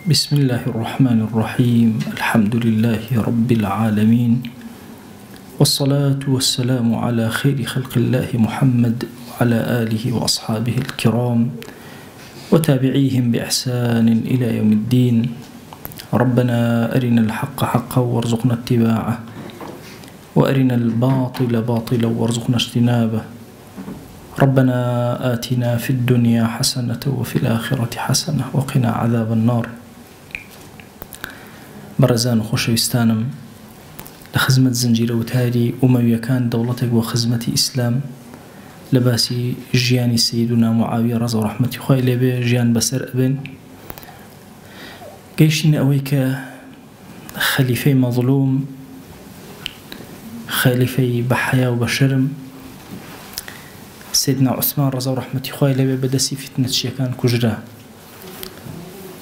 بسم الله الرحمن الرحيم. الحمد لله رب العالمين، والصلاة والسلام على خير خلق الله محمد وعلى آله وأصحابه الكرام وتابعيهم بإحسان إلى يوم الدين. ربنا أرنا الحق حقا وارزقنا اتباعه، وأرنا الباطل باطلا وارزقنا اجتنابه. ربنا آتنا في الدنيا حسنة وفي الآخرة حسنة وقنا عذاب النار. برزان خوشويستانم لخزمة زنجيرة وتاري أمويكان دولتك وخزمة إسلام لباسي جياني سيدنا معاوية رضي الله عنه خوي لبي جيان بسر أبن قيشين أويك خليفي مظلوم، خليفي بحياة وبشرم، سيدنا عثمان رضي الله عنه خوي لبي بدسي فتنة شيكان كجرا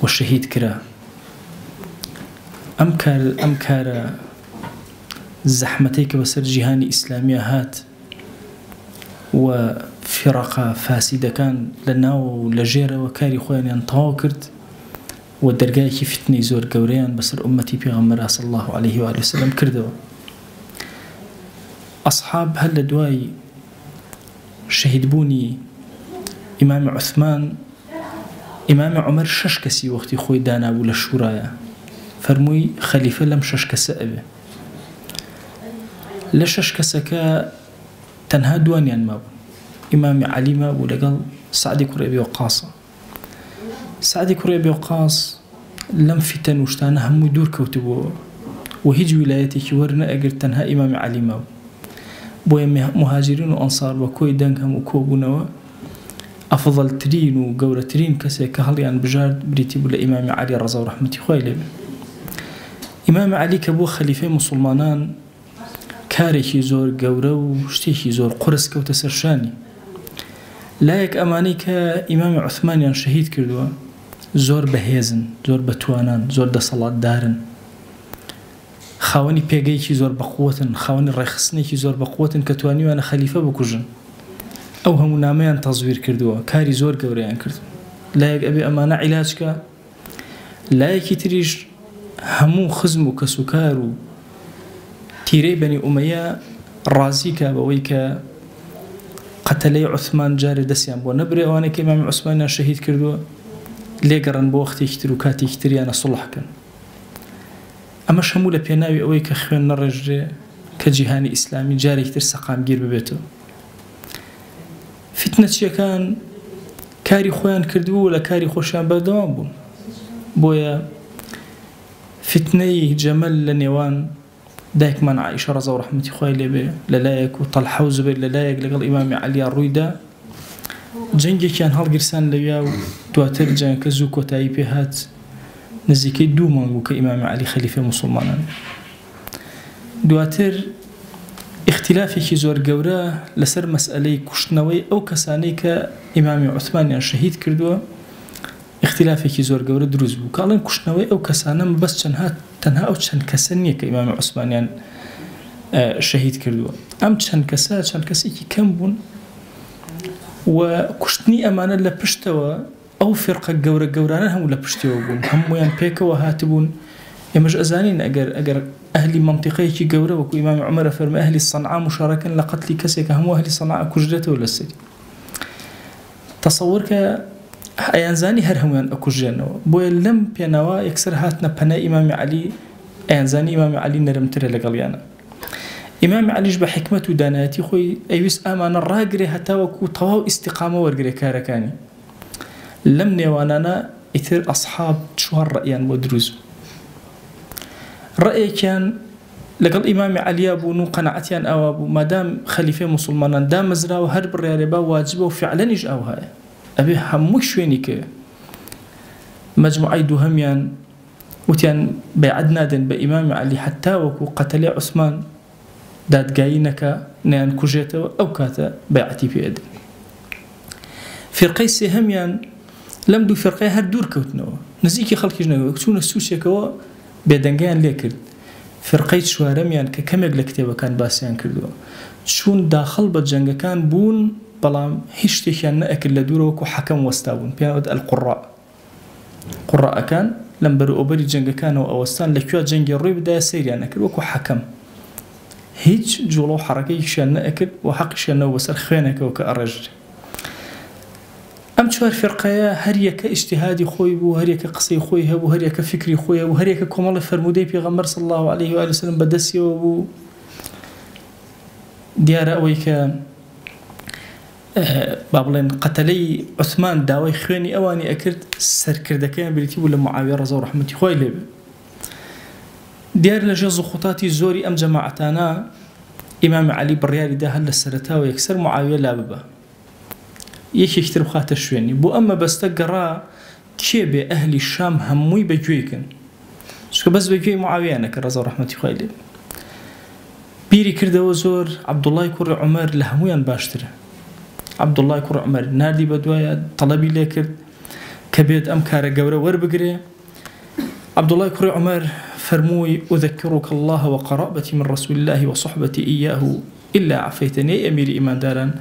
والشهيد كرا. أمكار زحمتيك بسر جهاني إسلامية هات وفرقة فاسدة كان لناو لجيرة وكاري خواني انطاو كرت ودرقاي فتني زور قوريان بسر أمتي بيغمرها صلى الله عليه وآله وسلم كردوا. أصحاب هل دواي شهيد بوني إمام عثمان إمام عمر ششكسي وقتي خوي دانا ولا شورايا فرموي خليفة لم ششكس أبي لششكسك تنها دوانيان ما إمام علي ما ولقل سعد كري أبي وقاص. سعد كري أبي وقاص لم فتن وشتانه هم يدور كوتبو وهج ولايتك ورنا أجر تنها إمام علي ما بويا مهاجرين وأنصار وكوي دنكهم وكوبنا أفضل ترين وجورة ترين كسي كهليان بجارد بريتي بلا إمام علي رضي الله عنه خويلي. إمام علي كبو خليفة مسلمانان كاريكي زور جورة وشتيكي زور قرس كوت سرشاني لايك أمانيك إمام عثمان يعني شهيد كردوا زور بهيزن زور بتوانان زور دا صلاة دارن خاوني بيجيكي زور بقوة خاوني رخصنيكي زور بقوة كتواني وأنا خليفة بكوجن أو هم ناميان تصوير كردوا كاري زور جورة يعني كردوا لايك أبي أمانة علاجك لايك تريج همو خزم وكسكار تيري بني أمية رازيك بويك قتلي عثمان جاري دسيان بو نبري وانا كإمام عثمان شهيد كردو ليقرن بوقتي يكترو كاتي يكتري أنا صلح كان. أما شمولة بيناوي أويك خوان نرجري كجهاني إسلامي جاري يكتر سقام جير ببيتو فتنة كان كاري خوان كردو ولا كاري خوشان بدوان بون بويا فتني جمل لنيوان دايك من عائشة رضي الله عنها خويلي به للايك وطلحة وزبير للايك لقل إمام علي الرويدا جنجي كان هالقرسان لياو دواتر جان كزوك وتايبي هات نزيكي دومان وك إمام علي خليفة مسلمان دواتر اختلافي كي زور قورا لسر مسألة كشنوي أو كساني كإمام عثمان يعني شهيد كردوا اختلافي كي زور قورا دروز بو قالن كشنوي أو كسانا بس تنها أو چند كسانية كإمام عثمان يعني شهيد كردوا أم چند كسي كي كم بون وكشتني أمانا لبشتوا أو فرقة قورانا هم لبشتوا بون هم يعني بيكا وهاتبون يمج أزانين أجر أهل منطقة كي قورا وكو إمام عمر فرم أهل الصنعاء مشاركا لقتل كسي كهم أهل الصنعاء كجرته ولا السري تصورك أيانزاني هرهميان أكوجينو بويا لم بينوا يكسر هاتنا بنا إمام علي أيانزاني إمام علي نرمتر لقليانا إمام علي جب حكمة وداناتي خوي أيوس آمان الراقري هتا وكو طواو استقامة ورقري كاركاني لم نيوانانا إثر أصحاب شوار رأيان ودروز رأي كان لقل إمام علي أبو قناعتيان أو أبو مادام خليفة مسلمان دام مزرا وهرب الرياربا واجبه وفعلا يجأو هاي أبي همو شوينيك مجموعي دوهميان وتيان بيعد نادن بإمام علي حتى وكو قتل عثمان داد قاينك نيان كوجيته أو كاتا بيعتي في أدن فرقي سيهميان لم دو فرقي هر دور كوتنو نزيكي خلقي جنو كتون السوسيا كوا بيدنقيان ليكرد فرقي شوارميان ككميق لكتابة كان باسيان كردو شون داخل بجنگ كان بون بلام هشتي كان نأكل لدوره وكو حكم واستاون بيانود القراء قراء كان لەم بەروەبەری جەنگەکانەوە ئەوەستان لەکوێ جەنگی ڕووی بدایە سەیریان نەکرد وەکو حەکەم هیچ جوڵە و حەرەکەیشیان نەئەکرد و حەقیشیانەوە بەسەر خوێنێکەوە کە ئەڕێژرێ ئەم چوار فێرقەیە هەر یەکە ئیجتیهادی خۆی بوو هەر یەکە قسەی خۆی هەبوو هەر یەکە فکری خۆی هەبوو هەر یەکە کۆمەڵی فەرمودەی پێغەمبەر صلی الله عليه و آله وسلم بەدەستیەوە بوو دیارە ئەوەی کە با بڵێن قەتەلەی عوسمان داوای خوێنی ئەوانی ئەکرد سەرکردەکەیان بریتی بوو لە معاویە ڕەزا و ڕەحمەتی خوای لێبێ دیار لە ژێر زوخوتاتی زۆری ئەم جەماعەتانە ئیمامی عەلی بڕیاریدا هەر لە سەرەتاوە یەکسەر معاویە لا ببە یەکێکتر بخاتە شوێنی بۆ ئەمە بەستە گەڕا کێبێ ئەهلی شام هەمووی بەگوێکن چکە بەس بەگوێی معاویانەکە ڕەزا و ڕەحمەتی خوای لێبێ بیری کردەوە زۆر عەبدوڵڵای کوڕی عومەر لە هەموویان باشترە عەبدوڵڵای کوڕی عومەر ناردی بە دوایە تەڵەبی لێ کرد کە بێت ئەم کارە گەورە وەربگرێ عەبدوڵڵای کوڕی عومەر فەرمووی أذكرك الله وقرابتي من رسول الله وصحبتي إياه إلا عفيتني أمير إيمان داران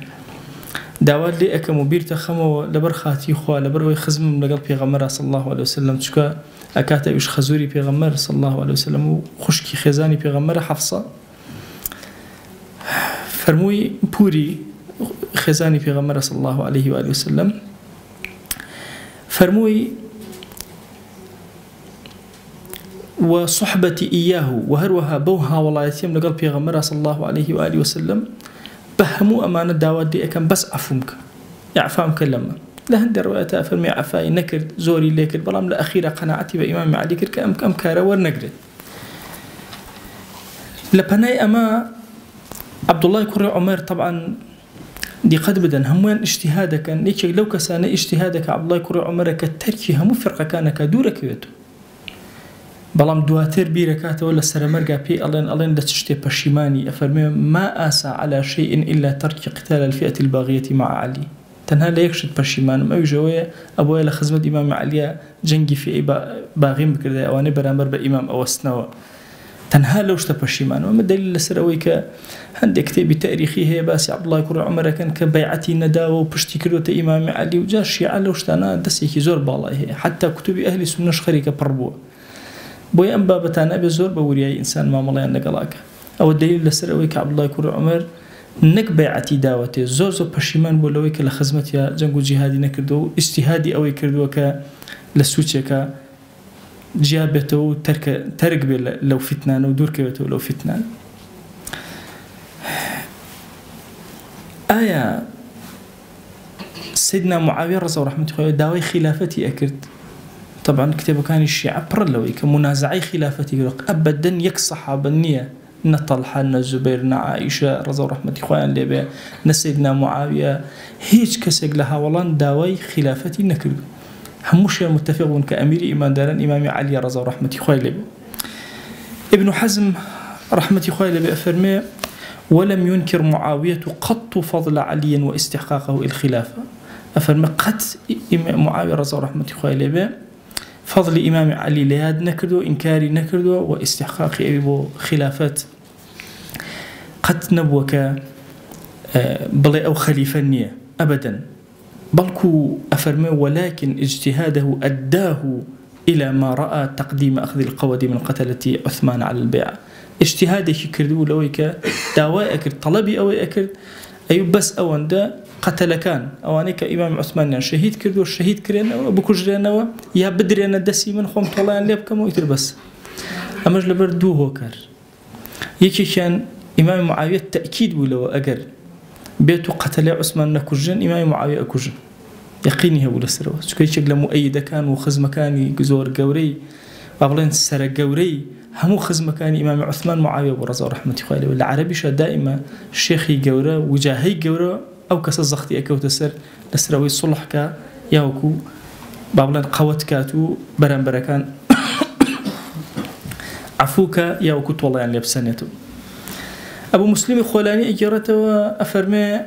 داوات لي أكم وبيرت خمو لبر خاتي خوا لبر ويخزم لقل بيغمر صلى الله عليه وسلم تشكا أكاتا يش خزوري بيغمر صلى الله عليه وسلم وخشكي خزاني بيغمر حفصة فرموي بوري خزاني بيغمر صلى الله عليه وآله وسلم فرموي وصحبتي إياه وهروها بوها ولايتهم لقل بيغمر صلى الله عليه وآله وسلم بهمو أمانة داوات دي أكم بس عفومك يعفامك لما لهند روايات فرمي عفاي نكرد زوري ليكرد بلام لأخيرا قناعتي بإمام علي كرد كأم كارا ورنقرد لبناي أما عبد الله كري عمر طبعا دي قد بدن هموان اجتهادك ليك لو كسانة اجتهادك عبد الله كري عمر كتركي همو فرقة كان كدورك يوتو بەڵام دواتر بیرەکاتەوە لە سەرمەرگا پێی ئەڵێن لە چ شتێ پەشیمانی ئەفەرمێ ما ئاسا على شيء إلا ترك قتال الفئة الباغية مع علي تەنها لە یەک شت پەشیمانم ئەویژەوەیە ئەوەیە لە خزمەت ئیمامی عەلیە جەنگی فئەی باغیم بکردە ئەوانەی بەرامبەر بە ئیمام ئەوەستنەوە تەنها لەو شتە پەشیمانەوە ئەمە دلیل لەسەر ئەوەی کە هەندێک کتێبی تاریخی هەیە باسی عەبدوڵڵای کوڕی عومەرەکەن کە بەیعەتی نەداوە و پشتی کردوتە ئیمامی عەلی و جا شیعە لەو شتانە دەستێکی زۆر باڵای هەیە حتا کوتوبی ئەهلی سونەش خەریکە پڕ بووە بۆیە ئەم بابەتانە بێ زۆر بە وریای ئینسان مامەڵەیان لەگەڵاکە ئەوە دلیل لەسەر ئەوەی کە عەبدوڵڵای کوڕی عومەر نەک بەیعەتی داوەتێ زۆر پەشیمان بوو لەوەی کە لە خزمەتیا جەنگ و جیهادی نەکردو و ئیجتیهادی ئەوەی کردووە کە لە سوچێکە جیا بێتەوە و تەرک بێ لەو فتنانە و دوورکەوێتەوە لەو فتنان ئایا سیدنا معاویە ڕەزا و ڕەحمەتی خوای داوای خلافەتی ئەکرد طبعا كتابكان الشيعة برلوي كمنازعي خلافتي أبدا يك صحابة النية نطلحة الزبير عائشة رضي الله رحمة إخوان لبي نسيدنا معاوية هيج كسق لها والله داوي خلافتي نكر هموش متفقون كأمير إيمان داران إمام علي رضي الله رحمة إخوان لبي ابن حزم رحمة إخوان لبي أفرمي ولم ينكر معاوية قط فضل علي واستحقاقه الخلافة أفرمي قد معاوية رضي الله رحمة إخوان لبي فضل إمام علي لياد نكردو إنكاري نكردو واستحقاق أبو خلافات قد نبوك بلي أو خليفة النية أبدا بلكو أفرمي ولكن اجتهاده أداه إلى ما رأى تقديم أخذ القواد من قتلة عثمان على البيعة اجتهاده كردو لويك داواء أكرد طلبي أو أكرد أي بس أوان دا قتل كان أوانيك إمام عثمان يعني شهيد كردو الشهيد كرينا بكجرينا يا بدرينا دسي من خم طلعان ليبكم ويتر بس أمج لبر دو هوكر يكي كان إمام معاوية تأكيد ولو أجر بيتو قتل عثمان نكجن إمام معاوية أكجن يقيني هو لسروا شكل شكل مؤيد كان وخزم كان جزور جوري بابلين سر جوري همو خزم كان إمام عثمان معاوية ورضا رحمة الله والعربي دائما الشيخي جورا وجاهي جورا أو كسر زختي أكو تسر لسروي صلح كا ياوكو بابلان قوت كاتو بران بركان عفوكا ياوكو والله يعني لبسانيتو أبو مسلم خولاني إجارته وأفرمي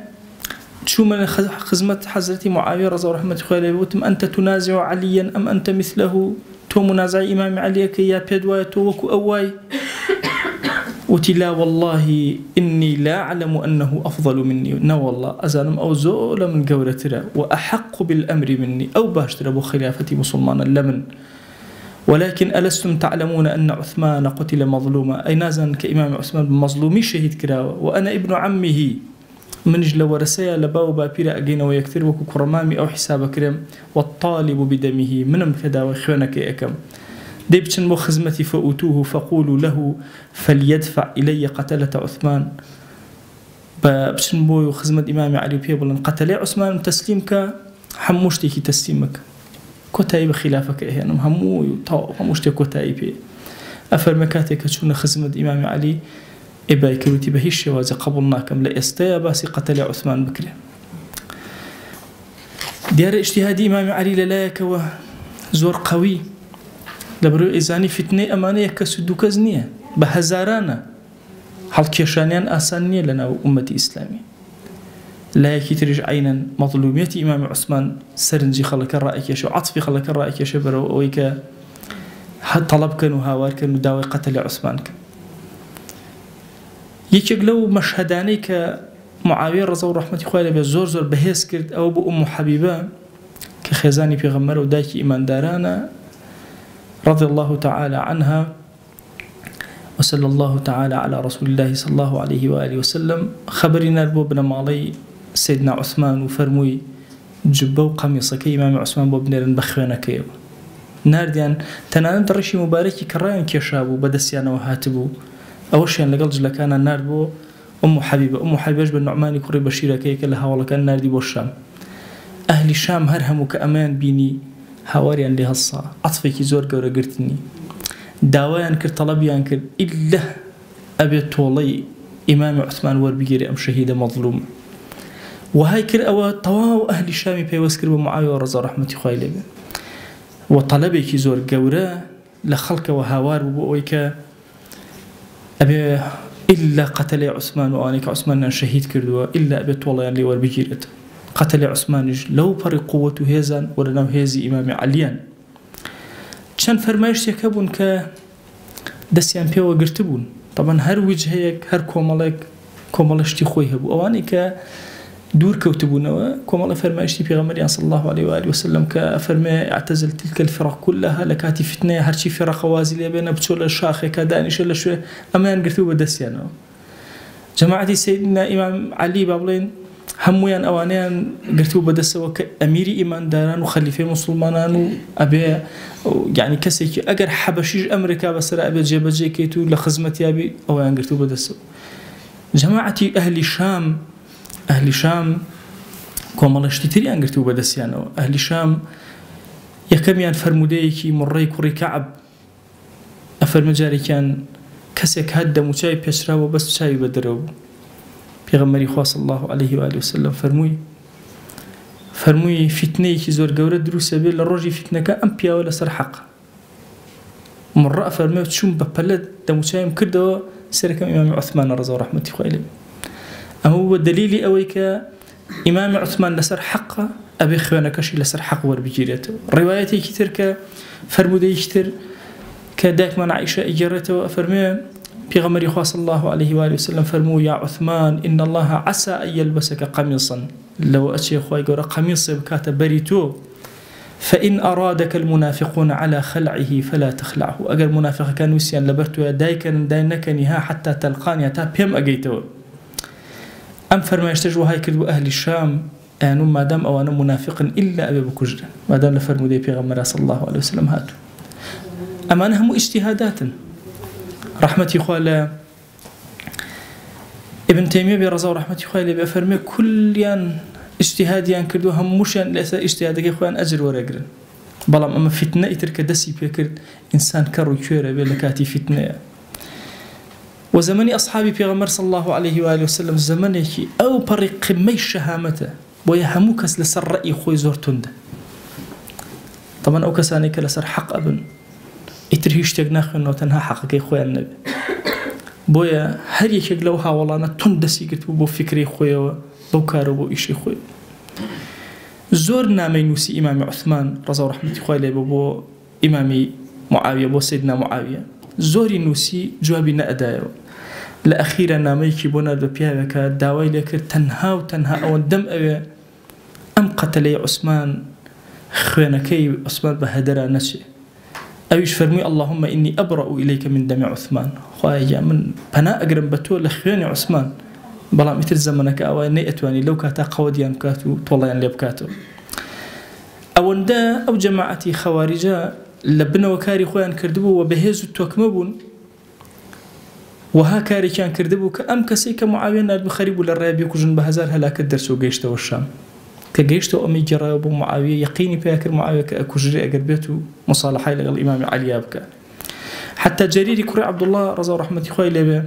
شو من خزمة حضرتي معاوية رضي الله رحمة الله وتم أنت تنازع عليا أم أنت مثله تو منازع إمام علي كي يا بيدواي تو وكو أواي وتلا والله إني لا أعلم أنه أفضل مني نا والله أزالم أو زول من قورة وأحق بالأمر مني أو باشتر أبو خلافة مسلمان لمن ولكن ألستم تعلمون أن عثمان قتل مظلوما أي نازن كإمام عثمان مظلومي شهيد كراوة وأنا ابن عمه من جل ورسايا لباو بابيرا أجينا ويكثر وكو كرمامي أو حساب كريم والطالب بدمه منم كدا وخوانك أكم ديبتشن مو خزمتي فأتوه فقولوا له فليدفع إلي قتلة عثمان بشن بو خزمة إمام علي بيبلن قتل عثمان تسليمك حموشتي كي تسليمك كوتاي بخلافك هنا همو يطاو هموشتي كوتاي بي أفرمكاتك شون خزمة إمام علي إباي كروتي بهيش وازي قبلناكم لإستيا باسي قتل عثمان بكري ديار اجتهادي إمام علي للايك زور قوي لبرو إزاني فتنة أمانية كسدو كزنية بهزارانا حال كيشانيان آسانية لنا أمتي إسلامي لا يكترج عينا مظلومية إمام عثمان سرنجي خلق الرأي كيشو عطفي خلق الرأي كيشو برو ويكا طلب كانوا هاوار كانوا داوي قتل عثمان يكيق لو مشهداني كمعاوية رضا ورحمة خوالي بزور زور بهيس كرد أو بأم حبيبة كخيزاني بيغمر ودايك إيمان دارانا رضي الله تعالى عنها وصلى الله تعالى على رسول الله صلى الله عليه وآله وسلم خبرنا البو بن مالي سيدنا عثمان وفرموي جبو قميصة كإمام عثمان بو بنيرن بخوانا كيو نارديان تنان درشي مباركي كرايان كيشابو بدسيانا وهاتبو أوشيان لقل جلكانا نارد بو أم حبيبة جبل نعماني كوري بشيرة كيك لها والله كان ناردي بو الشام أهل الشام هرهمو كأمان بيني هاواريان لها الصا عطفكي زور قورا قرتني داوایان کرد طلبیان کرد إلا أبي طولي إمام عثمان وربيجري أم شهيد مظلوم وهاي كر أو طواو أهل الشام بيوسكر بمعاوية ورضا رحمة خوالي وطلبك زور جورا لخلق وهوار وبويك أبي إلا قتل عثمان وأنك عثمان شهيد كردوا إلا أبي طولي اللي وربيجري قتل عثمان لو فرق قوته هزان ولنو هزي إمام عليان چەند فەرمایشتێک هەبوون کە دەستیان پێوە گرتبوون طبعا هەر وجهەیەک هەر کۆمەڵەشتی خۆی هەبوو ئەوانەی کە دوور کەوتبوونەوە کۆمەڵە فەرمایشتی پێغەمبەریان صلی الله عليه وآله وسلم کە ئەفەرمێ اعتزل تلك الفرق كلها لە کاتی فتنەیە هەرچی فێرەقەوازی لێ بێنە بچۆ لە شاخێکە دانیشە لە شوێ ئەمەیان گرتووە بەدەستیانەوە جەماعەتی سەیدنا ئیمام عەلی با بڵێن هەموویان ئەوانەیان گرتووە بەدەستەوە کە ئەمیری ئیمانداران و خەلیفەی موسڵمانان و ئەبێ يعني كسيك أجر حبشيج أمريكا بس لا أبي جيبجي كيتو لخدمة يابي أو ينقرتو بدسو جماعتي أهل الشام كومالشتي تري أنقرتو بدسيانو أهل الشام يكميان فرموديكي مري كوري كعب أفرمجاري كان كسيك هدا مشاي بيشراو بس شاي بدرو بيغمري خاص الله عليه وآله وسلم فرموي فتنه كي زور قورة دروسة بي للرجي فتنة كأمبيا ولا سر حق مرة فرموي تشوم ببلد دموشايم كردوا سيركم إمام عثمان رضا ورحمة خوالي هو دليلي أويك إمام عثمان لسر حق أبي خوانا كشي لسر حق وربجيرته روايتي كتير كفرمودي كتير كداك من عائشة إجارته فرموي بيغمري خاص الله عليه وآله وسلم فرموا يا عثمان إن الله عسى أن يلبسك قميصا لو أتشي خواهي قرأ قميص بكاتب بريتو فإن أرادك المنافقون على خلعه فلا تخلعه أقل منافق كان وسيان لبرتو دايكا داينكنها حتى تلقاني حتى بيم أجيتو أم فرما يشتجوا هاي كدو أهل الشام يعني ما دام أو أنا منافق إلا أبي بكجر ما دام لفرموا دي بيغمري صلى الله عليه وسلم هاتو أما أنهم اجتهادات رحمتي خوالي ابن تيمية برضا ورحمتي خوالي بفرمي كليان اجتهاديان كردو هموشان لأسا اجتهادك خوان أجر ورقرن بلام أما فتنة يترك دسي بيكرد إنسان كرو كيورا بلكاتي فتنة وزمني أصحابي بيغمر صلى الله عليه وآله وسلم زمني أو بريق مي شهامته ويهموكس لسر رأي خوي زورتون ده طبعا أو كسانيك لسر حق أبن يترهيش تجناخ إنه تنها حقك خويا النبي بويا هر يكيق لوها والله أنا تندسي قلت بو فكري خويا بو كارو بو إشي خويا زورنا مينوسي إمام عثمان رضا ورحمة خويا بو إمامي معاوية بو سيدنا معاوية زوري نوسي جوابنا أدايو لأخيرا ناميكي بونا ببيابك داوي لك تنها أو الدم أبي أم قتلي عثمان خوانكي عثمان بهدرا نسي أويش فرمي اللهم إني أبرأ إليك من دم عثمان خوايا من بنا أقرب بتو لخواني عثمان بلا مثل زمنك أو إني أتواني لو كاتا قوديان كاتو طوليان ليبكاتو أو دا أو جماعتي خوارجا لبنا وكاري خوان كردبو وبهزو توكمبون وها كاري كان كردبو كأم كسيك معاوية نال بخريب ولا الرابي كوجن بهزار هلاك الدرس وجيشته والشام كجيشته أمي جرى أبو معاوية يقيني بياكر معاوية كأكوجري أقربته مصالحة لغا الإمام علي أبكى حتى جريري كري عبد الله رضا رحمة خوي لبي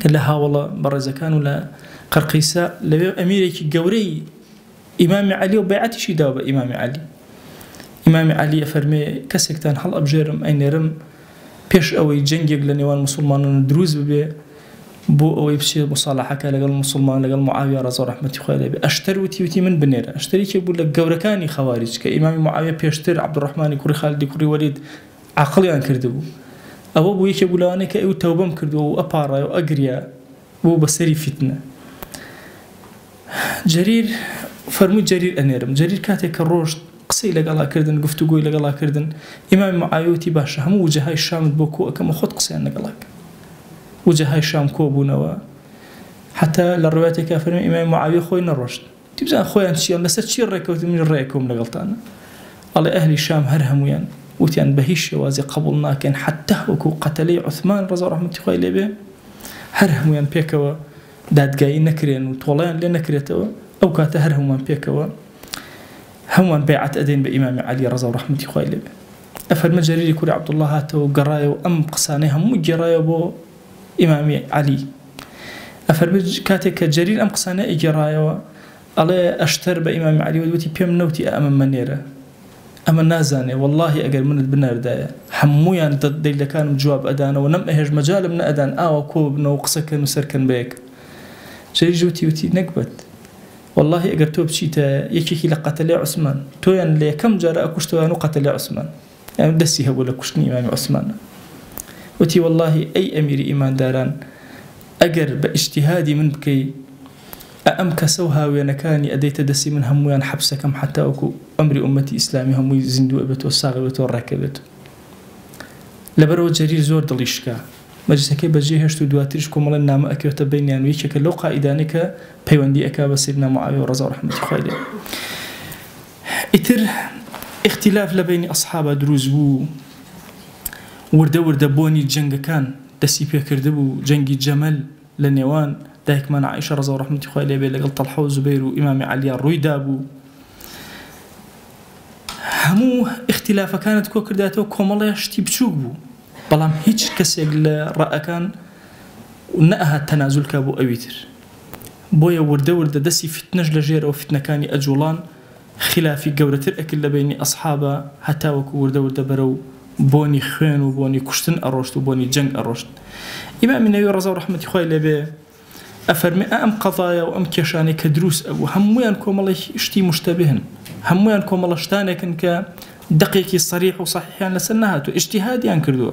قال لها والله برزا كان ولا قرقيساء لبي أميري جوري إمام علي وبيعتي شي داوب إمام علي إمام علي أفرمي كسكتان حل أبجرم أين رم بيش أوي جنجيق لنيوان مسلمان دروز ببي بو أوي بشي مصالحة لقى المسلمان لقى المعاوية رضا رحمة خوي لبي أشتر وتي من بنيرة أشتري كي بقول لك جوركاني خوارج كإمام معاوية بيشتر عبد الرحمن كوري خالد كوري وليد عقلي كردبو أو بو يكي بولاني كأيو توبم كردو وأبارا وأقريا بو بسري فتنة جرير فرمو جرير أنيرم جرير كاتك الروش قصي لقلا كردن قفتو قوي لقلا كردن إمام معاوية باشا همو وجهاي الشام بوكو أكما خد قصي لقلاك وجهاي الشام كوبونا حتى للروايات كافرين إمام معاوية خوينا الرشد تبزان خويا نشير لست شير ريكوت من رأيكم لقلتانا على أهل الشام هرهمويان وتيان بهيش وازي قبلنا كان حتى وكو قتلي عثمان رضا رحمة خوي لبي هرهمويان بيكوا دادقاي نكرين وطوليان لنكريتوا أو كاتا هرهمويان بيكوا هم بيعت أدين بإمام علي رضا رحمة خوي لبي أفرم جريري كوري عبد الله هاتو قرايو أم قصانيها مو جرايو بو إمام علي أفرمج كاتك جرير أم قصاني إجرايو على أشتر بإمام علي ودوتي بيم نوتي أمام منيرة أما نازاني والله أقل من البنار دايا حمويا ضد اللي كان جواب أدانا ونم إهج مجال من أدان وكوبنا وقصكن وسركن بيك جرير جوتي وتي نقبت والله أقل توب شيتا يكيكي لقتلي عثمان تويان لي كم جارة أكشتوان وقتلي عثمان يعني دسيها ولا كشتني إمام عثمان وتي والله أي أمير إيمان داران أجر باجتهادي من بكي أم كسوها وينكاني أديت دسي من همويان حبسكم حتى أكو أمر أمتي إسلامي هموي زندو أبتو الصاغبتو والركبتو لبرو جرير زور دليشكا مجلسكي بجيهشتو دواترش كومالا نام أكيوتا بينيان ويكا لو قائدانك بيواندي أكابا سيدنا معاوية ورضا رحمة خوالي إتر اختلاف لبين أصحاب دروز بو ورده بوني جنگ كان دسي بيكردبو جنگي جمل لنيوان دايك من عائشة رضا ورحمة خوالي لبي لقل طلحة وزبير وإمام علي الروي دابو همو اختلافا كانت كو كرداتو كومالا يشتي بچوك بو بلام هيج كسيق لرأى كان ونأها التنازل كابو أويتر بويا ورده دسي فتنج لجير وفتنة كاني أجولان خلافي قورتر أكل لبيني أصحابا حتى وكو ورده برو بوني خوين وبوني كشتن أروشت وبوني جنگ أروشت إمام النووي رضا رحمة خوي لبي أفرمي أم قضايا وأم كشاني كدروس أبو همويان كومالي اشتي مشتبهن همويان كومالي اشتاني كن كدقيقي صريح وصحيحان لسنهاتو اجتهاديان كردوا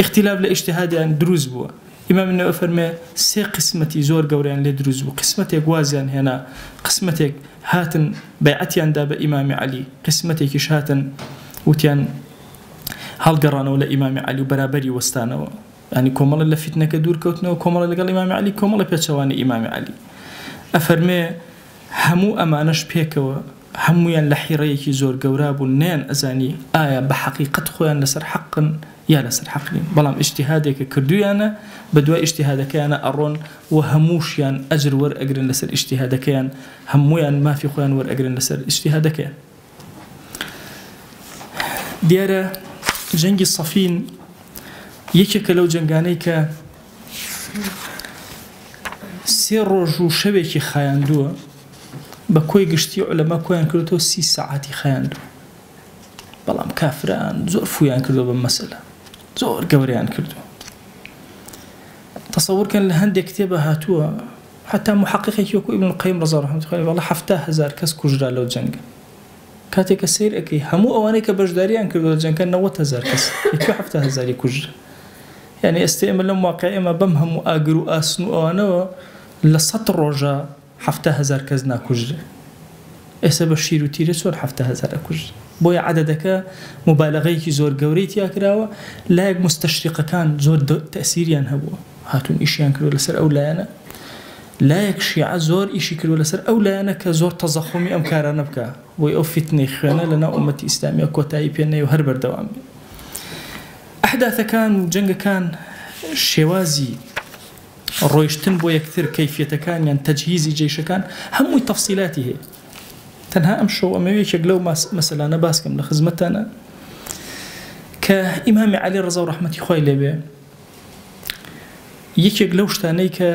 اختلاف لاجتهاديان دروز بوا إمام النووي أفرمي سي قسمتي زور قوريان لدروز بوا قسمتي قوازيان هنا قسمتي هاتن بيعتيان داب إمام علي قسمتي كش هاتن وتيان هل قرانا ولا إمام علي وبرابري وستانا يعني كومالا لفتنا كدور كوتنا وكومالا لقال إمام علي كومالا بيتشواني إمام علي أفرمي همو أمانش بيكوا همو ين لحيريكي زور قوراب ونين أزاني آية بحقيقة خويا لسر حقا يا لسر حقلين بلام اجتهادك كردو أنا بدوا اجتهادك أنا أرون وهموش ين أجر ور أجرن لسر اجتهادك ين همو ين ما في خويا ور أجرن لسر اجتهادك ين ديارة جنگی صفین یەکێکە لەو جنگانەی کە سێ ڕۆژ و شەوێکی خایاندووە بە کۆی گشتی عولەما کۆیان کردووە 30 ساعاتی خایاندووە بەڵام کافران زۆر فویان کردووە بەم مەسەلە زۆر گەورەیان کردووە تەسەوورکەن لە هەندێک کتێبە هاتووە حتا محققێکی وەکو ئیبن القەیم ڕەضا ڕەحمەتوڵڵی عەلەیهی وەڵا 70000 کەس کوژرا لەو جەنگە كاتێکە سیر ئەەکەی هەموو ئەوانەی کە بەشداریان کردووە لە جەنگەکە 90000 کەس یەکێ 70000 کوژرا یعنی ئێستا ئێمە لەم واقعە ئێمە بەم هەموو ئاگر و ئاسن و ئەوانەوە لە 100 ڕۆژە 70000 کەس ناکوژرا ئێستا بە شیر و تیرە چۆن 70000 کوژرا بۆیە عەدەدەکە مبالغەیەکی زۆر گەورەی تیا کراوە لایەک مستەشریقەکان زۆر تەسیریان هەبووە هاتوون ئیشیان کردو لەسەر ئەو لایەنە لایەک شیعە زۆر ئیشی کردو لەسەر ئەو لایەنە کە زۆر تەزەخومی ئەم کارانە بکە بۆی ئەو فیتنەی خوێنە لەناو ئومەتی ئیسلامیە کۆتایی پێنەی و هەر بەردەوام بێ ئەحداثەکان و جەنگەکان شێوازی ڕۆیشتن بۆ یەکتر کەیفیەتەکانیان تەجهیزی جێشەکان هەمووی تەفسیلاتی هەیە تەنها ئەم شەو ئەمەوەیەکێک لەو مەسەلانە باسکەم لە خزمەتانە کە ئیمامی عەلی ڕەزا و ڕەحمەتی خوای لێبێ یەکێک لەو شتانەی کە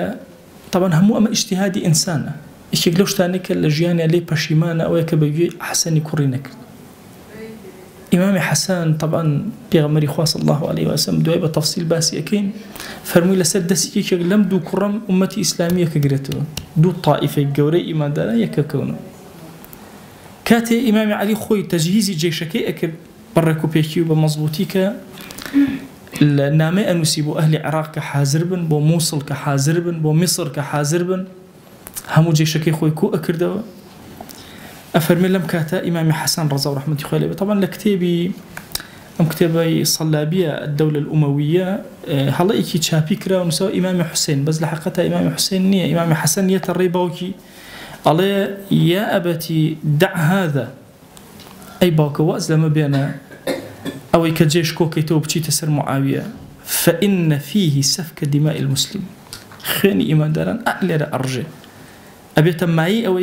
طبعا هەموو ئەمە ئیجتیهادی ئینسانە یەکێک لەو شتانەی کە لە ژیانیان لێی پەشیمانە ئەوەیە کە بەگوێی حەسەنی کوڕی نەکرد إمام حسن طبعا بيغمري خوا صلى الله عليه وسلم دوای بە تەفسیل باسی ئەەکەین فەرمووی لەسەر دەستێکێک لەم دوو کوڕم ئومەتی ئیسلامیە کە گرێتەوە دوو تائیفەی گەورەی ئیماندارە یەکەکەونەوە کاتێ ئیمامی عەلی خۆی تەجهیزی جێشەکەی ئەکرد بەڕێک و پێکی و بە مەزبوطی کە لە نامەی ئەنووسی بۆ ئەهلی عێراق کە حازر بن بۆ مووسڵ کە حازر بن بۆ میسر کە حازر بن هەموو جێشەکەی خۆی کۆ ئەکردەوە أفرمي لم كاتا إمام حسن رضا ورحمة الله عليه طبعا لكتابي أم كتابي صلابية الدولة الأموية هلا إيكي تشابي كرا ونسوي إمام حسين بس لحقتها إمام حسين نية إمام حسن يتريبوكي على يا أبتي دع هذا أي باك وأز لما بينا أو كجيش كوكي توبشي تسر معاوية فإن فيه سفك دماء المسلم خيني إيمان داران أعلى أرجع أبيت معي أو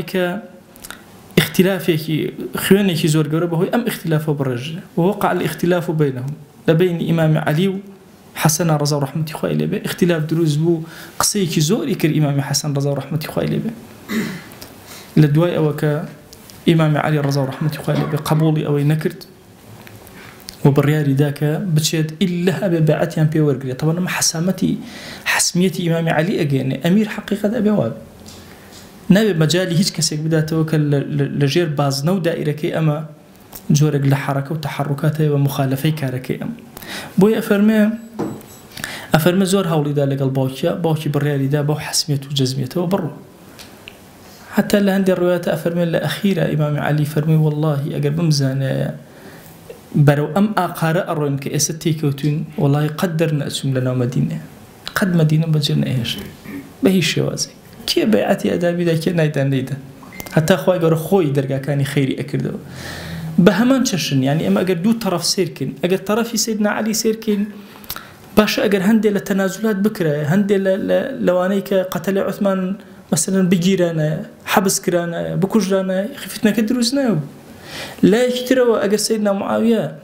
اختلافك خوانك زور قربه هو أم اختلافه بالرجل ووقع الاختلاف بينهم لبين إمام علي وحسن رضا ورحمة الله عليه اختلاف دروز بو قصيك زور يكر إمام حسن رضا ورحمة الله عليه لدواء أوك إمام علي رضا ورحمة الله عليه قبولي أو نكرت وبالريال ذاك بتشد إلا ببعتهم بيورقري طبعا ما حسمية إمام علي أجاني أمير حقيقة أبي واب نابێ مەجای هیچ کەسێک بداتەوە کە لەژێر بازنە و دائیرەکەی ئەمە جۆرێک لە حرەکە و تەحەڕوکات هەیە بە مخالەفەی کارەکەی ئەم بۆیە ئەفەرمێ زۆر هەوڵیدا لەگەڵ باوکی بڕیاریدا بەو حەسمیەت و جەزمیەتەوە بڕوو حتا لە هەندێک ڕوایەتە ئەفەرمێ لە ئەخیرە ئیمامی عەلی فەرمووی وەڵڵاهی ئەگەر بمزانێ بەرەو ئەم ئاقارە ئەڕۆین کە ئێستا تێکەوتوین وەڵڵاهی قەت دەرنەئەچووم لەناو مەدینە قەت مەدینە بەجێ نەئێهێشت بە هیچ شێوازێک كي بيعتي أدابي كي نايدان ليدا حتى خوي قرر خوي درجة كان خيري أكردو بهمان تشن يعني أما أجر دو طرف سيركن أجر طرفي سيدنا علي سيركن باش أجر هندي للتنازلات بكرة هندي لوانيك قتل عثمان مثلا بجيرانا حبس كرانا بكجرانا خفتنا كدروسنا لا يكتروا أجر سيدنا معاوية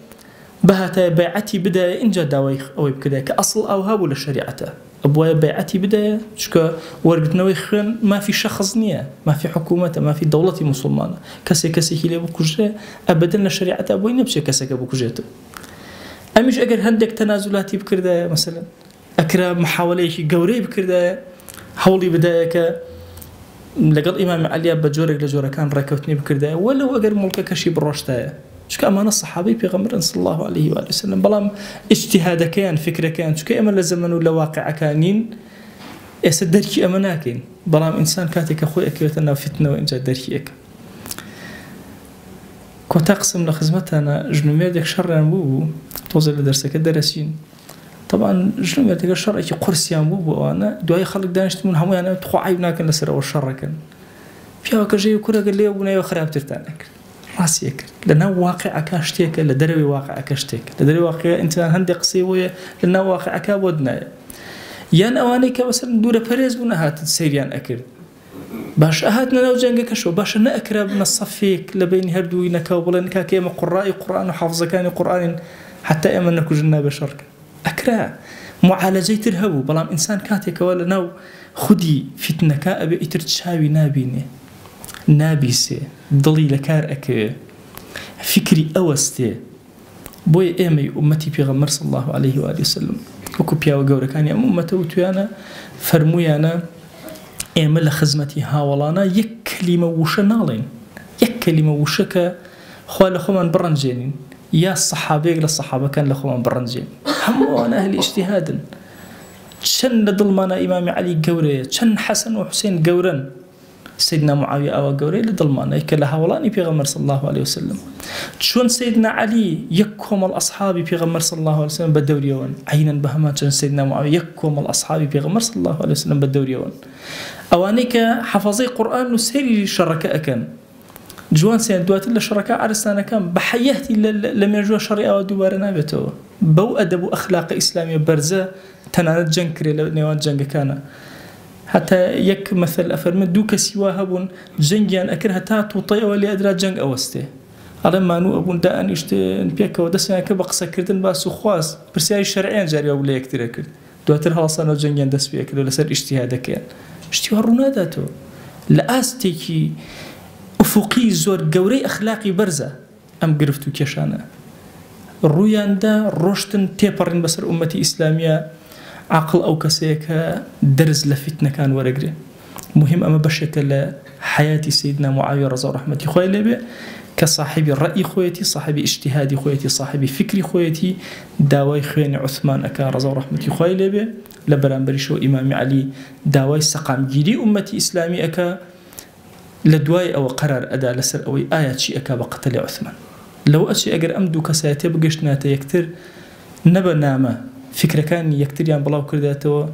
بهتا بيعتي بداية إنجا داوي أو بكذا كأصل أو هابو لشريعته أبويا بيعتي بداية شكا ورقتنا ويخن ما في شخص نية ما في حكومة ما في دولة مسلمانة كسي كيلي بكجة أبدا لشريعة أبوي نبشي كسي بكجته أمش أجر هندك تنازلاتي بكردا مثلا أكرا محاولة جوري بكردا حولي بداية لقد إمام علي بجورك لجورك كان ركوتني بكردا ولو أجر ملك كشي بالرشتة شكا أمان الصحابي بيغمر صلى الله عليه وآله وسلم بلام اجتهاد كان فكرة كان شكا أمان لزمن ولا واقع كانين يسدركي أماناكين بلام إنسان كاتك أخوي أكيوتنا فتنة وإن جا دركيك كنت أقسم لخزمتنا جنوميردك شر بوبو توصل لدرسك درسين طبعا جنوميردك شر أكي قرسيان بوبو وأنا دعاي خلق دانشتمون همو يعني تخو عيبناكن لسر والشر كان فيها وكجي وكرة قال لي وبنايا وخراب ترتانك راسيك لأنه واقع كاشتيك لدروي واقع كاشتيك لدروي واقع أنت هندي قصيوية لأنه واقع كابودنا يان أوانيك مثلا دورة باريس بنا هات سيريان أكل باش أهاتنا لو جنگك شو باش نأكرب من الصفيك لبين هردوي نكاوبلن كاكيم قراء قرآن وحافظ كان قرآن حتى أمن نكو جنا بشرك أكرا معالجة ترهبو بلام إنسان كاتك ولا نو خدي فتنة كأبي إترتشاوي نابيني نابيسي ضلي لكار أك فكري أوستي بوي إيمي أمتي بيغمر صلى الله عليه وآله وسلم وكو بياو قورة كان يا أمته وتوانا فرمويانا إيمي لخزمتي هاولانا يكلمة وشنالين يكلمة وشكا خوال لخوان برنجين يا الصحابة للصحابة كان لخوان برنجين هموانا أهل اجتهادا شن ظلمنا إمام علي قورة شن حسن وحسين قورن سيدنا معاوية أو قوري لدلمان أي كلها ولاني بيغمر صلى الله عليه وسلم شون سيدنا علي يكهم الأصحاب بيغمر صلى الله عليه وسلم بالدوريون عينا بهما كان سيدنا معاوية يكهم الأصحاب بيغمر صلى الله عليه وسلم بالدوريون أوانيك حفظي قرآن نسيري شركاء كان جوان سين دوات إلا شركاء عرستانا كان بحياتي لم يرجو شريعة ودوارنا بيتو بو أدب أخلاق إسلامية برزة تنانت جنكري لنوان جنك كان حتى يك مثل أفرمت دوك سواها بون جنجيان أكرها تاتو طيئة ولي أدرى جنگ أوسته على ما نو أبون دان يشتن بيك ودسنا كبقصة كردن باسو خواص برسياري الشرعين جاري ولا يكتر أكل دواتر هلصانا جنجيان دس بيكل ولا سر اجتهادك يعني اجتهاد روناداتو لآستيكي أفقي زور قوري أخلاقي برزة أم قرفتو كيشانا الرويان دا روشتن تيبرين بسر أمتي إسلامية عقل أو كسيك درز لفتنة كان ورقري مهم أما بشكل حياتي سيدنا معاوية رضي الله عنه خوي لبي كصاحب الرأي خويتي صاحب اجتهادي خويتي صاحب فكري خويتي داوي خويني عثمان أكا رضي الله عنه خوي لبي لبرانبري شو إمام علي داوي سقام جيري أمتي إسلامي أكا لدواي أو قرار أدا لسر أو آيات شي أكا بقتل عثمان لو أشي أجر أمدو كساتي بقشنا تيكتر نبا نامه فكرة كان يكتريان بلاو كرداتو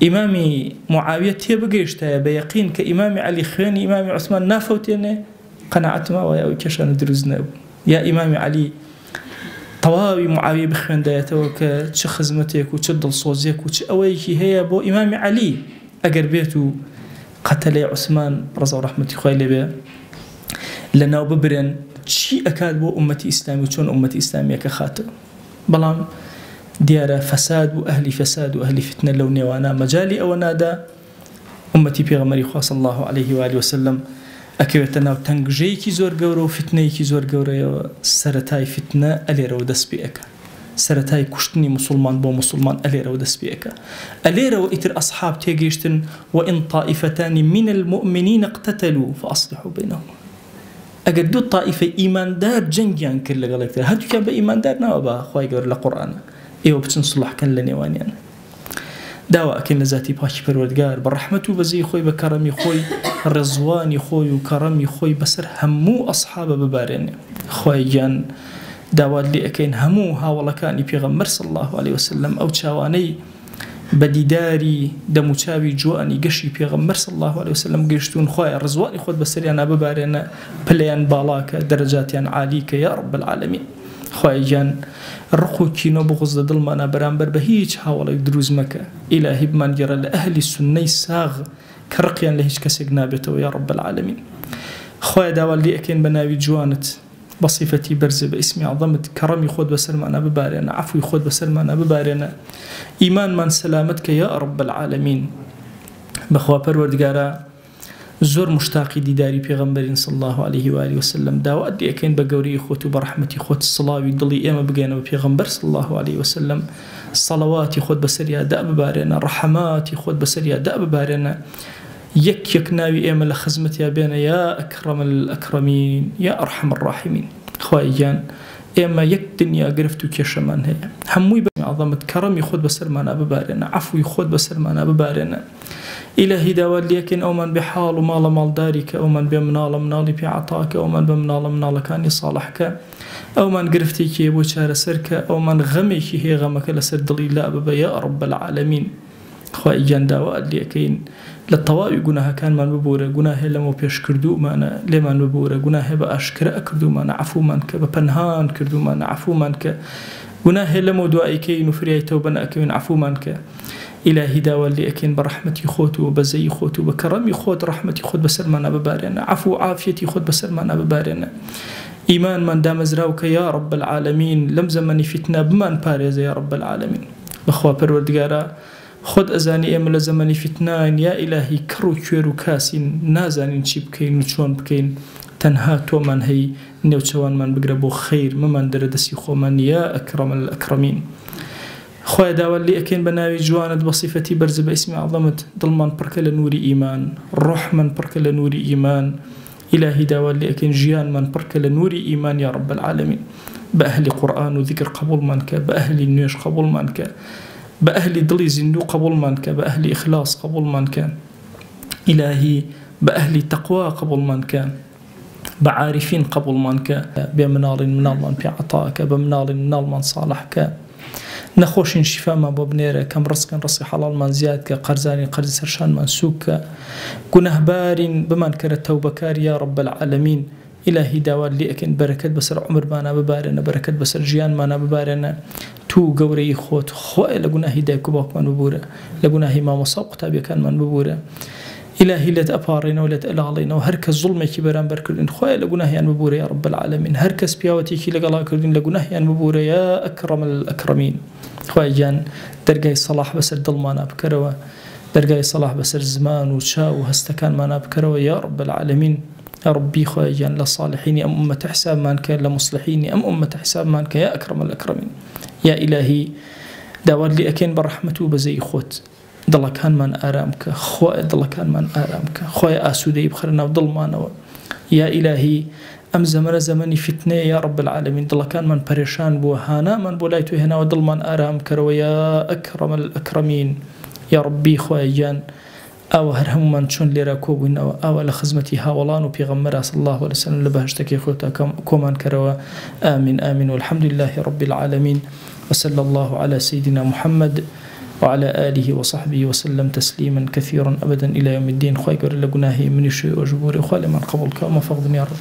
إمامي معاوية تيبقيشتا بيقين كإمامي علي خويني إمامي عثمان نافوتيني قناعتما ويا كشان دروزنا يا إمامي علي طواوي معاوية بخوين دايتو كتش خزمتك وتش دلصوزيك وتش أويكي هي بو إمامي علي أقر بيتو قتل عثمان رضا ورحمة خويلي بي لنا وببرن شي أكاد بو أمتي إسلامي وشون أمتي إسلامية كخاتو بلام ديار فساد وأهل فتنة لو نيوانا مجالي أو نادا أمتي بيغمري خاص الله عليه وآله وسلم أكيوتنا وتنجيكي زور قورو وفتنيكي زور قورو سرتاي فتنة أليرو دس بيئك سرتاي كشتني مسلمان بو مسلمان أليرو دس بيئك أليرو إتر أصحاب تيجيشتن وإن طائفتان من المؤمنين اقتتلوا فأصلحوا بينهم أجدوا الطائفة إيمان دار جنجيان كل قالك هادو كان بإيمان دار نوابا خواي قور لقرآن إيوه بتنصلح كان لنيوانيان داوا أكن لذاتي باشي پروردگار برحمته بزي خوي بكرمي خوي رضواني خوي وكرمي خوي بسر همو أصحاب ببارين خوي جان داوا اللي أكين همو هاولا كان يبيغمر صلى الله عليه وسلم أو تشاواني بديداري دموچاوي جواني قشي بيغمر صلى الله عليه وسلم قشتون خوي رضواني خود بسريانا ببارين بليان بالاك درجاتيان عاليك يا رب العالمين خوي جان رقو كينو بغض دلمانا برانبر بهيج حاول يدروز مكة إلهي بمان جرى لأهل السنة ساغ كرقيان لهيج كسيق نابته يا رب العالمين خويا داوال لي أكين بناوي جوانت بصفتي برزة باسمي عظمت كرمي خود بسلمانا ببارينا عفوي خود بسلمانا ببارينا إيمان من سلامتك يا رب العالمين بخوا پروردگارا زور مشتاقي ديداري پیغمبرين صلى الله عليه وآله وسلم داو أدي أكين بقوري خوت وبرحمتي خوت الصلاوي دلي إيما بقينا بيغمبر صلى الله عليه وسلم صلواتي خوت بسريا داء ببارينا رحماتي خوت بسريا داء ببارينا يك ناوي إيما لخزمتي يا بينا يا أكرم الأكرمين يا أرحم الراحمين خواهي جان إيما يك دنيا قرفتو كيشمان هي هموي بعظمة كرمي خوت بسرمانا ببارينا عفوي خوت بسرمانا ببارينا إلهي داوال ليكن أو من بحال ومال مال دارك أو من بمنال منالي بعطاك أو من بمنال منال كاني صالحك أو من قرفتك يبو شار سرك أو من غمك هي غمك لسر دليل لا بابا يا رب العالمين خواهي جان داوال ليكن للطوائي قناها كان من ببورة قناها لما بيش كردو مانا لمن ببورة قناها بأشكر أكردو مانا عفو منك ببنهان كردو مانا عفو منك قناها لما دوائي كي نفريا توبنا أكوين عفو منك إلهي داوال لي أكين برحمتي خوت وبزي خوت وبكرمي خوت رحمتي خوت بسلمانا ببارنا عفو عافيتي خوت بسلمانا ببارنا إيمان من دام زراوك يا رب العالمين لم زمني فتنة بمان باريز يا رب العالمين بخوا پروردگارا خود أزاني إملا زمني فتنان يا إلهي كرو كيرو كاسين نازانين شي بكين وشون بكين تنها تو من هي نوچوان من بقربو خير ممن دردسي خو من يا أكرم الأكرمين خويا داوال لي أكين بناوي جواند بصفتي برز باسمي عظمت ضلمان بركل نوري إيمان روح من بركل نوري إيمان إلهي داوال لي أكين جيان من بركل نوري إيمان يا رب العالمين بأهل قرآن وذكر قبول منك بأهل النيش قبول منك بأهل دلي زندو قبول منك بأهل إخلاص قبول منك إلهي بأهل تقوى قبل من كان، بعارفين قبل من كان، بمنال من الله في عطاك، بمنال من الله صالحك، نخوش شفاء ما ببنيره، كم رزق رزق حلال من زيادك، قرزاني قرز سرشان من سوك، كنه بارين بمن كرت توبكار يا رب العالمين. إلهي داوال لي أكن بركة بسر عمر ما ببارنا، بركة بسر جيان ما ببارنا، تو قوري خوت خوي لقنا هداية كباك من ببورة، لقنا هي ما مصاب قتابي كان من ببورة. إلهي لا تأبارنا ولا تألا علينا، وهركز ظلمة كبران بركلين خوي لقنا هي ببورة يا رب العالمين، هركز بياوتي كي لقلا كردين لقنا هي ببورة يا أكرم الأكرمين. خوي جان درجة الصلاح بسر ضلمانا بكروا، درجة الصلاح بسر زمان وشاء وهستكان ما بكروا يا رب العالمين. يا ربي خويا جان لصالحين أم أمة حساب من كان لمصلحين أم أمة حساب من كان يا أكرم الأكرمين. يا إلهي داود لي أكين برحمته بزي خوت ضل كان من آرامك خويا، ضل كان من آرامك خويا آسودي بخرنا وضلمانا. يا إلهي أم زمني فتنة يا رب العالمين، ضل كان من بريشان بوهانا من بولايته هنا وضل من آرامك ويا أكرم الأكرمين. يا ربي خويا جان أو هرهم من شون لراكوبين أو لخزمتي هاولان وبيغمر صلى الله عليه وسلم لبهشتكي خوتا كومان كروا. آمين آمين والحمد لله رب العالمين، وصلى الله على سيدنا محمد وعلى آله وصحبه وسلم تسليما كثيرا أبدا إلى يوم الدين. خوي قر لقناهي من الشيء وجبوري وخالي من قبل كما فقدني يا رب.